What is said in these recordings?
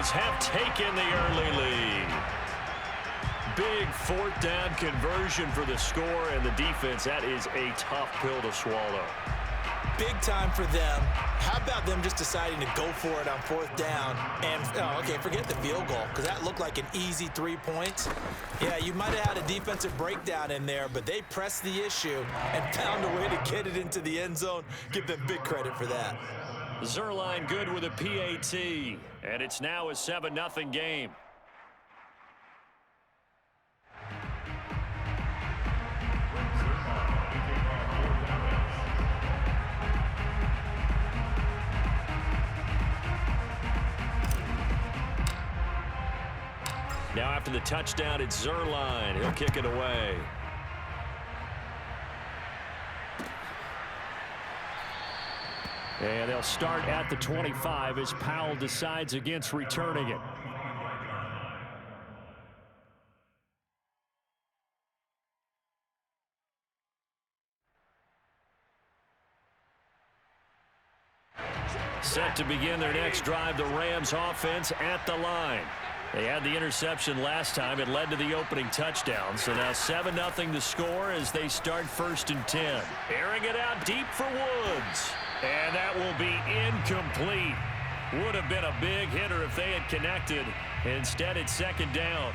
Cowboys have taken the early lead. Big fourth down conversion for the score, and the defense, that is a tough pill to swallow. Big time for them. How about them just deciding to go for it on fourth down? And, okay, forget the field goal, because that looked like an easy 3 points. Yeah, you might have had a defensive breakdown in there, but they pressed the issue and found a way to get it into the end zone. Give them big credit for that. Zerline good with a PAT, and it's now a 7-0 game. Now after the touchdown, it's Zerline. He'll kick it away. And they'll start at the 25 as Powell decides against returning it. Set to begin their next drive, the Rams offense at the line. They had the interception last time. It led to the opening touchdown. So now 7-0 to score as they start 1st and 10. Airing it out deep for Woods. And that will be incomplete. Would have been a big hitter if they had connected. Instead, it's 2nd down.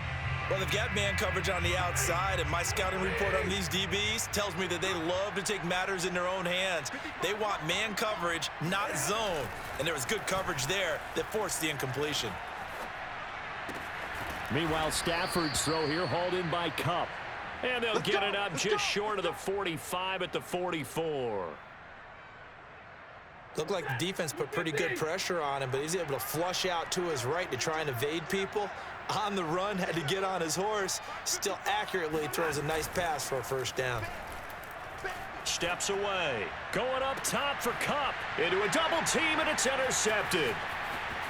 Well, they've got man coverage on the outside, and my scouting report on these DBs tells me that they love to take matters in their own hands. They want man coverage, not zone. And there was good coverage there that forced the incompletion. Meanwhile, Stafford's throw here hauled in by Kupp. And they'll get it up just short of the 45 at the 44. Looked like the defense put pretty good pressure on him, but he's able to flush out to his right to try and evade people. On the run, had to get on his horse. Still accurately throws a nice pass for a 1st down. Steps away. Going up top for Kupp. Into a double team, and it's intercepted.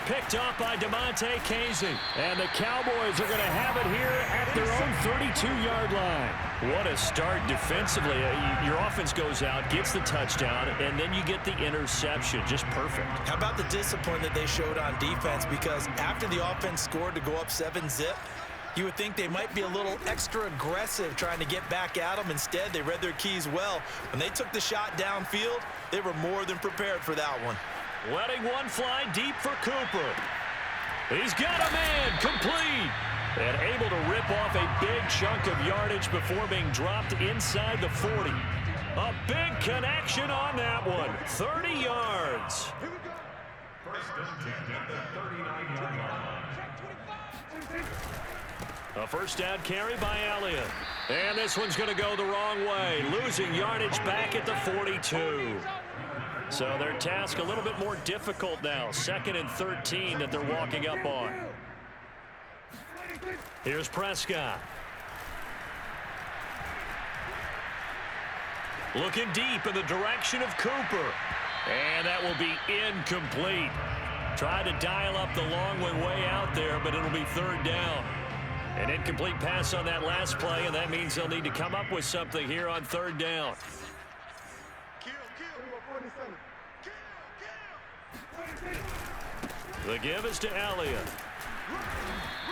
Picked off by DeMonte Casey. And the Cowboys are going to have it here at their own 32-yard line. What a start defensively. Your offense goes out, gets the touchdown, and then you get the interception. Just perfect. How about the discipline that they showed on defense? Because after the offense scored to go up 7-zip, you would think they might be a little extra aggressive trying to get back at them. Instead, they read their keys well. When they took the shot downfield, they were more than prepared for that one. Letting one fly deep for Cooper. He's got a man, complete. And able to rip off a big chunk of yardage before being dropped inside the 40. A big connection on that one. 30 yards. A 1st down carry by Elliott. And this one's going to go the wrong way. Losing yardage back at the 42. So their task a little bit more difficult now. 2nd and 13 that they're walking up on. Here's Prescott. Looking deep in the direction of Cooper. And that will be incomplete. Tried to dial up the long one way out there, but it'll be 3rd down. An incomplete pass on that last play, and that means they'll need to come up with something here on 3rd down. The give is to Elliott.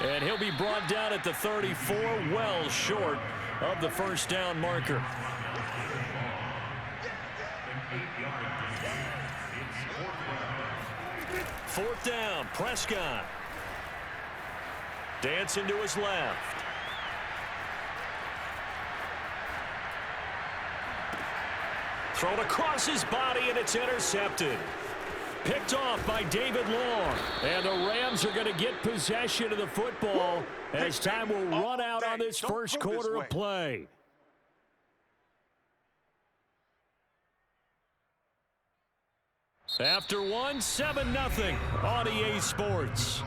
And he'll be brought down at the 34, well short of the 1st down marker. Fourth down, Prescott. Dancing to his left. Thrown across his body, and it's intercepted. Picked off by David Long. And the Rams are going to get possession of the football as time will run out on this 1st quarter of play. After one, 7-0 on EA Sports.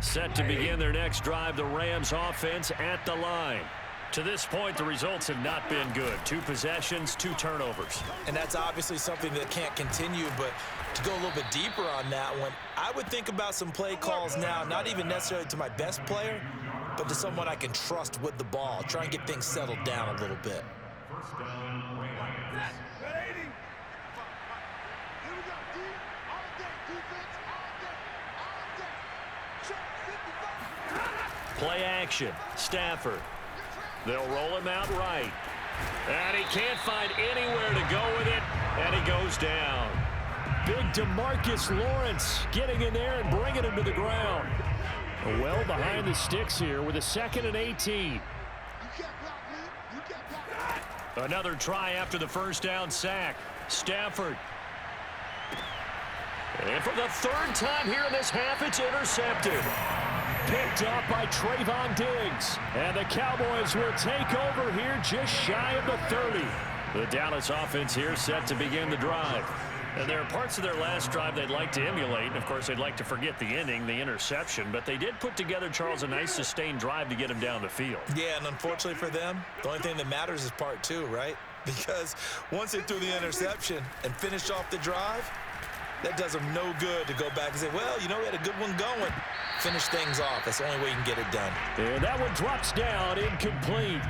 Set to begin their next drive, the Rams offense at the line. To this point, the results have not been good. 2 possessions, 2 turnovers. And that's obviously something that can't continue, but to go a little bit deeper on that one, I would think about some play calls now, not even necessarily to my best player, but to someone I can trust with the ball. Try and get things settled down a little bit. Play action. Stafford. They'll roll him out right. And he can't find anywhere to go with it, and he goes down. Big DeMarcus Lawrence getting in there and bringing him to the ground. Well behind the sticks here with a 2nd and 18. Another try after the first down sack. Stafford. And for the 3rd time here in this half, it's intercepted. Picked up by Trayvon Diggs. And the Cowboys will take over here just shy of the 30. The Dallas offense here set to begin the drive. And there are parts of their last drive they'd like to emulate. And, of course, they'd like to forget the ending, the interception. But they did put together, Charles, a nice sustained drive to get him down the field. Yeah, and unfortunately for them, the only thing that matters is part 2, right? Because once they threw the interception and finished off the drive, that does them no good to go back and say, well, you know, we had a good one going. Finish things off. That's the only way you can get it done. And that one drops down, incomplete.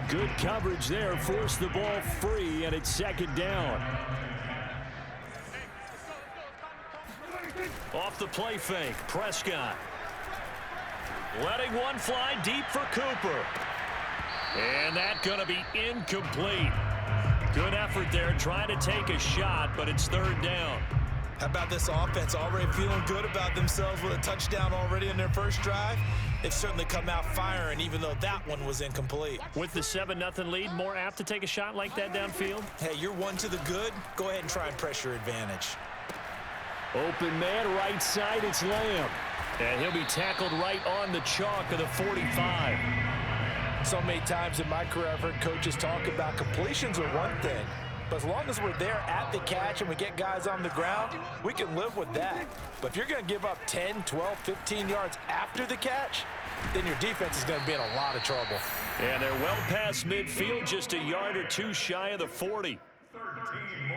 Good coverage there. Forced the ball free, and it's 2nd down. Off the play fake, Prescott. Letting one fly deep for Cooper. And that's going to be incomplete. Good effort there, trying to take a shot, but it's 3rd down. How about this offense already feeling good about themselves with a touchdown already in their first drive? They've certainly come out firing, even though that one was incomplete. With the 7-0 lead, more apt to take a shot like that downfield? Hey, you're 1 to the good. Go ahead and try and press your advantage. Open man, right side, it's Lamb. And he'll be tackled right on the chalk of the 45. So many times in my career, I've heard coaches talk about completions are one thing. But as long as we're there at the catch and we get guys on the ground, we can live with that. But if you're going to give up 10, 12, 15 yards after the catch, then your defense is going to be in a lot of trouble. And they're well past midfield, just a yard or 2 shy of the 40.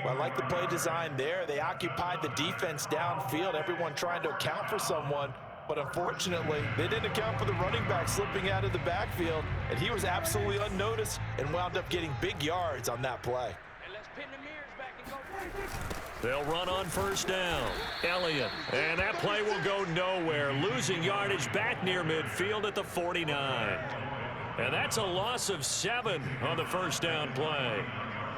Well, I like the play design there. They occupied the defense downfield, everyone trying to account for someone. But unfortunately, they didn't account for the running back slipping out of the backfield, and he was absolutely unnoticed and wound up getting big yards on that play. They'll run on 1st down. Elliott. And that play will go nowhere. Losing yardage back near midfield at the 49. And that's a loss of 7 on the 1st down play.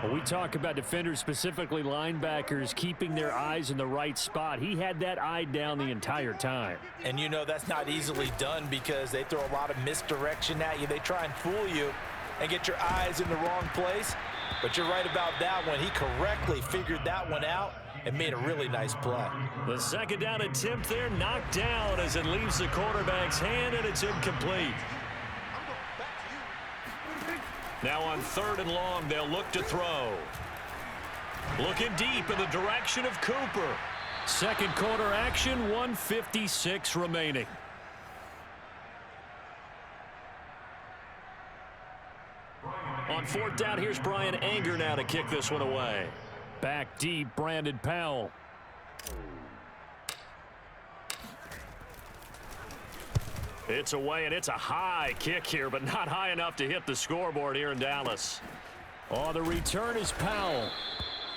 Well, we talk about defenders, specifically linebackers, keeping their eyes in the right spot. He had that eye down the entire time. And you know that's not easily done because they throw a lot of misdirection at you. They try and fool you and get your eyes in the wrong place. But you're right about that one. He correctly figured that one out and made a really nice play. The 2nd down attempt there knocked down as it leaves the quarterback's hand, and it's incomplete. Now on 3rd and long, they'll look to throw. Looking deep in the direction of Cooper. 2nd quarter action, 1:56 remaining. On 4th down, here's Brian Anger now to kick this one away. Back deep, Brandon Powell. It's away, and it's a high kick here, but not high enough to hit the scoreboard here in Dallas. Oh, the return is Powell.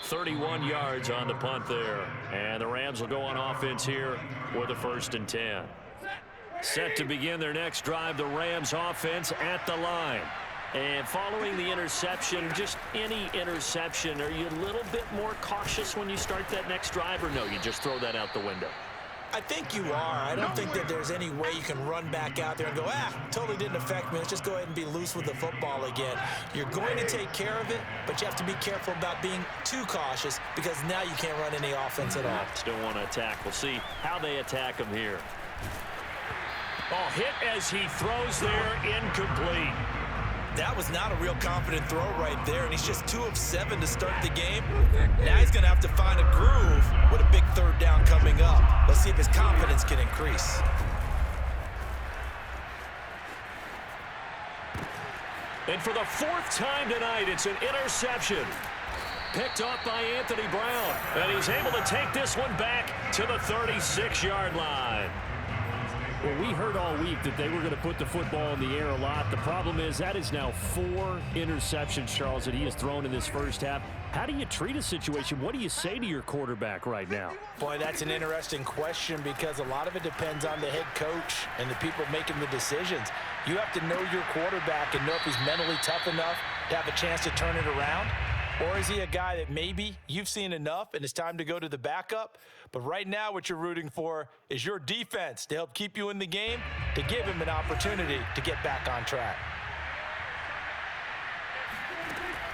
31 yards on the punt there. And the Rams will go on offense here with a 1st and 10. Set to begin their next drive, the Rams offense at the line. And following the interception, just any interception, are you a little bit more cautious when you start that next drive, or no, you just throw that out the window? I think you are. I don't think that there's any way you can run back out there and go, totally didn't affect me. Let's just go ahead and be loose with the football again. You're going to take care of it, but you have to be careful about being too cautious because now you can't run any offense at all. Still want to attack. We'll see how they attack him here. Oh, hit as he throws there, incomplete. That was not a real confident throw right there, and he's just 2 of 7 to start the game. Now he's going to have to find a groove with a big 3rd down coming up. Let's see if his confidence can increase. And for the fourth time tonight, it's an interception. Picked off by Anthony Brown. And he's able to take this one back to the 36-yard line. Well, we heard all week that they were going to put the football in the air a lot. The problem is that is now 4 interceptions, Charles, that he has thrown in this first half. How do you treat a situation? What do you say to your quarterback right now? Boy, that's an interesting question because a lot of it depends on the head coach and the people making the decisions. You have to know your quarterback and know if he's mentally tough enough to have a chance to turn it around. Or is he a guy that maybe you've seen enough and it's time to go to the backup? But right now what you're rooting for is your defense to help keep you in the game, to give him an opportunity to get back on track.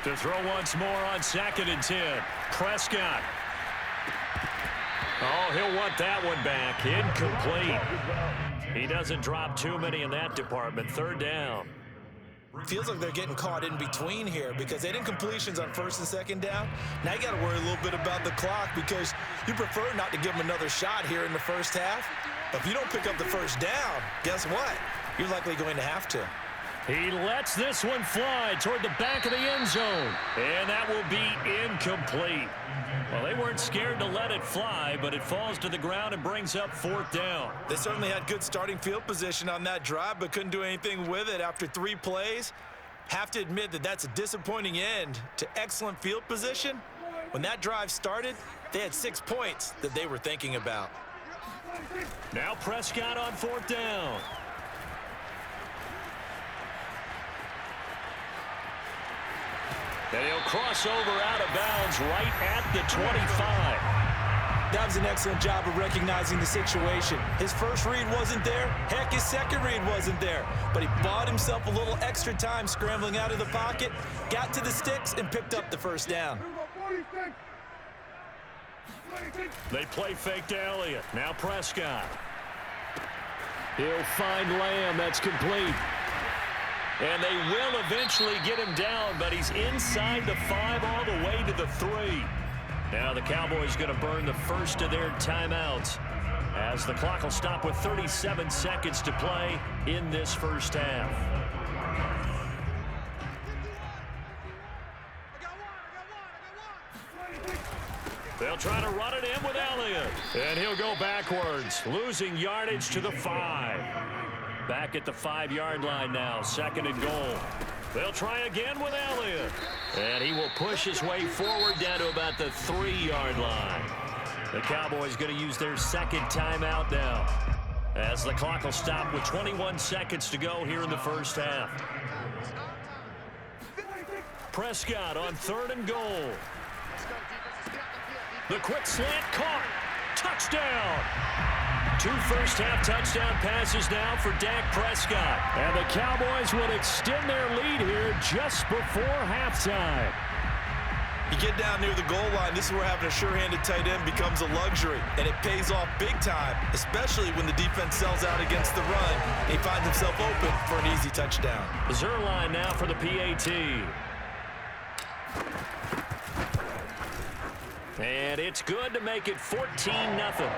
To throw once more on 2nd and 10. Prescott. Oh, he'll want that one back. Incomplete. He doesn't drop too many in that department. 3rd down. Feels like they're getting caught in between here because they had incompletions on 1st and 2nd down. Now you got to worry a little bit about the clock because you prefer not to give them another shot here in the first half. But if you don't pick up the 1st down, guess what? You're likely going to have to. He lets this one fly toward the back of the end zone. And that will be incomplete. Well, they weren't scared to let it fly, but it falls to the ground and brings up 4th down. They certainly had good starting field position on that drive, but couldn't do anything with it after 3 plays. Have to admit that that's a disappointing end to excellent field position. When that drive started, they had 6 points that they were thinking about. Now Prescott on 4th down. And he'll cross over out of bounds right at the 25. That was an excellent job of recognizing the situation. His first read wasn't there. Heck, his second read wasn't there. But he bought himself a little extra time scrambling out of the pocket, got to the sticks, and picked up the 1st down. They play fake to Elliott. Now Prescott. He'll find Lamb. That's complete. And they will eventually get him down, but he's inside the 5 all the way to the 3. Now the Cowboys going to burn the first of their timeouts as the clock will stop with 37 seconds to play in this first half. They'll try to run it in with Elliott. And he'll go backwards, losing yardage to the 5. Back at the 5-yard line now, 2nd and goal. They'll try again with Elliott. And he will push his way forward down to about the 3-yard line. The Cowboys going to use their 2nd timeout now as the clock will stop with 21 seconds to go here in the first half. Prescott on 3rd and goal. The quick slant caught. Touchdown. 2 first-half touchdown passes now for Dak Prescott. And the Cowboys will extend their lead here just before halftime. You get down near the goal line, this is where having a sure-handed tight end becomes a luxury. And it pays off big time, especially when the defense sells out against the run. He finds himself open for an easy touchdown. Zerline now for the PAT. And it's good to make it 14-0.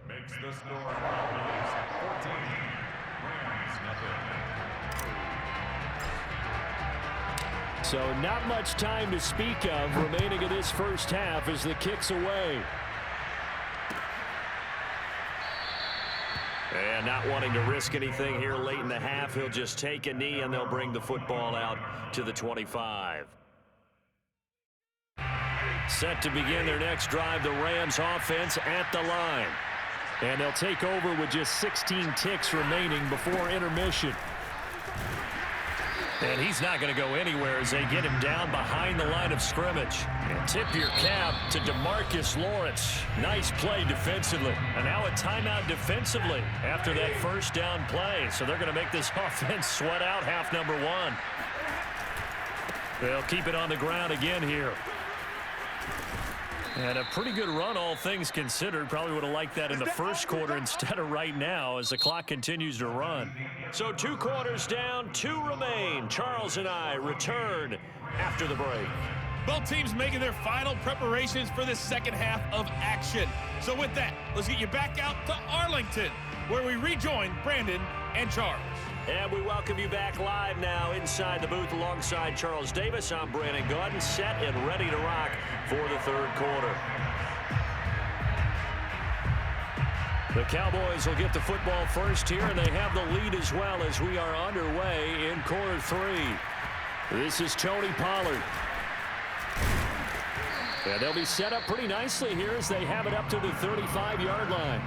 Makes the score 14, Rams nothing. So not much time to speak of remaining in this first half as the kick's away. And not wanting to risk anything here late in the half, he'll just take a knee and they'll bring the football out to the 25. Set to begin their next drive, the Rams offense at the line. And they'll take over with just 16 ticks remaining before intermission. And he's not going to go anywhere as they get him down behind the line of scrimmage. And tip your cap to DeMarcus Lawrence. Nice play defensively. And now a timeout defensively after that first down play. So they're going to make this offense sweat out half number 1. They'll keep it on the ground again here. And a pretty good run, all things considered. Probably would have liked that in the first quarter instead of right now as the clock continues to run. So 2 quarters down, 2 remain. Charles and I return after the break. Both teams making their final preparations for the second half of action. So with that, let's get you back out to Arlington, where we rejoin Brandon and charge. And we welcome you back live now inside the booth alongside Charles Davis. I'm Brandon Gaudin, set and ready to rock for the third quarter. The Cowboys will get the football first here, and they have the lead as well as we are underway in quarter three. This is Tony Pollard. And they'll be set up pretty nicely here as they have it up to the 35-yard line.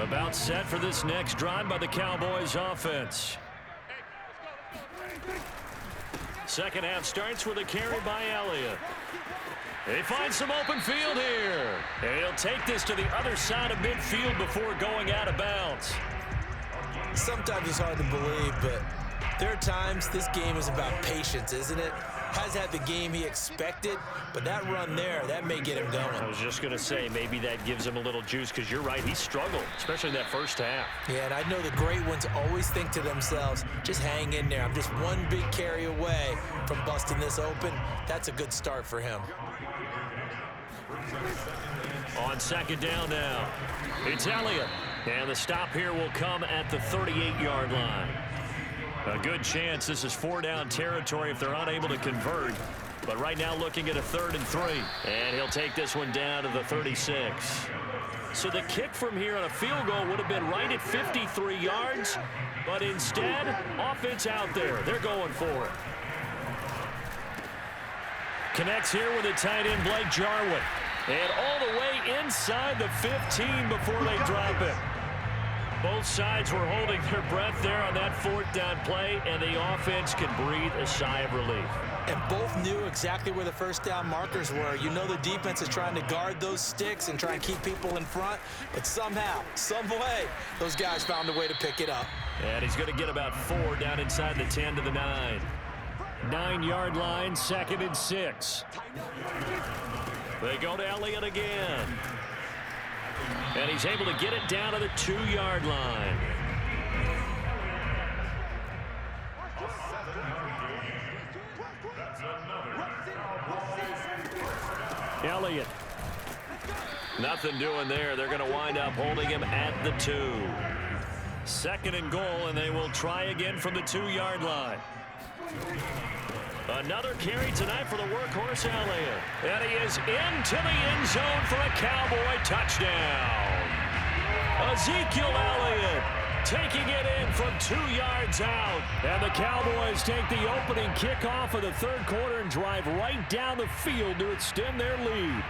About set for this next drive by the Cowboys offense. Second half starts with a carry by Elliott. They find some open field here. And he'll take this to the other side of midfield before going out of bounds. Sometimes it's hard to believe, but there are times this game is about patience, isn't it? Has had the game he expected, but that run there, that may get him going. I was just going to say, maybe that gives him a little juice because you're right, he struggled, especially in that first half. Yeah, and I know the great ones always think to themselves, just hang in there. I'm just one big carry away from busting this open. That's a good start for him. On second down now, it's Elliott. And the stop here will come at the 38-yard line. A good chance this is four-down territory if they're unable to convert. But right now looking at a 3rd and 3. And he'll take this one down to the 36. So the kick from here on a field goal would have been right at 53 yards. But instead, offense out there. They're going for it. Connects here with a tight end, Blake Jarwin. And all the way inside the 15 before they drop it. Both sides were holding their breath there on that 4th down play, and the offense can breathe a sigh of relief. And both knew exactly where the first down markers were. You know the defense is trying to guard those sticks and try and keep people in front, but somehow, some way, those guys found a way to pick it up. And he's going to get about 4 down inside the 10 to the 9. 9-yard line, 2nd and 6. They go to Elliott again. And he's able to get it down to the 2-yard line. Elliott. Nothing doing there. They're going to wind up holding him at the 2. 2nd and goal, and they will try again from the 2-yard line. Another carry tonight for the workhorse Elliott. And he is into the end zone for a Cowboy touchdown. Ezekiel Elliott taking it in from 2 yards out. And the Cowboys take the opening kickoff of the third quarter and drive right down the field to extend their lead.